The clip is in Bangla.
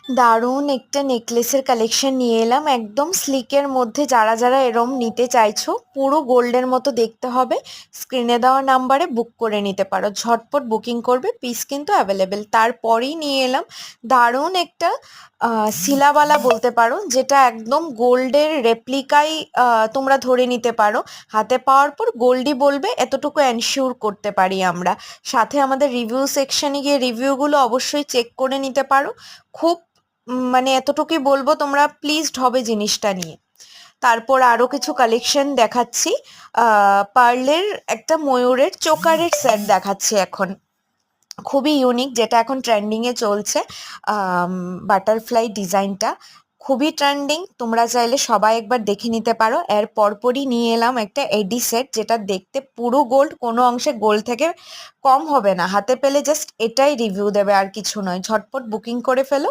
দারুণ একটা নেকলেসের কালেকশন নিয়ে এলাম একদম স্লিকের মধ্যে। যারা যারা এরম নিতে চাইছো, পুরো গোল্ডের মতো দেখতে হবে, স্ক্রিনে দেওয়া নাম্বারে বুক করে নিতে পারো। ঝটপট বুকিং করবে, পিস কিন্তু অ্যাভেলেবেল। তারপরেই নিয়ে এলাম দারুণ একটা সিলাবালা বলতে পারো, যেটা একদম গোল্ডের রেপ্লিকাই তোমরা ধরে নিতে পারো। হাতে পাওয়ার পর গোল্ডই বলবে, এতটুকু এনশিওর করতে পারি আমরা। সাথে আমাদের রিভিউ সেকশনে গিয়ে রিভিউগুলো অবশ্যই চেক করে নিতে পারো। খুব মানে এতটুকুই বলবো, তোমরা প্লিজড হবে জিনিসটা নিয়ে। তারপর আরো কিছু কালেকশন দেখাচ্ছি। পার্লের একটা ময়ূরের চোকারের সেট দেখাচ্ছি এখন, খুবই ইউনিক, যেটা এখন ট্রেন্ডিং এ চলছে। বাটারফ্লাই ডিজাইনটা খুবই ট্রেন্ডিং, তোমরা চাইলে সবাই একবার দেখে নিতে পারো। এর পরপরই নিয়ে এলাম একটা এডি সেট, যেটা দেখতে পুরো গোল্ড, কোনো অংশে গোল্ড থেকে কম হবে না। হাতে পেলে জাস্ট এটাই রিভিউ দেবে, আর কিছু নয়। ঝটপট বুকিং করে ফেলো।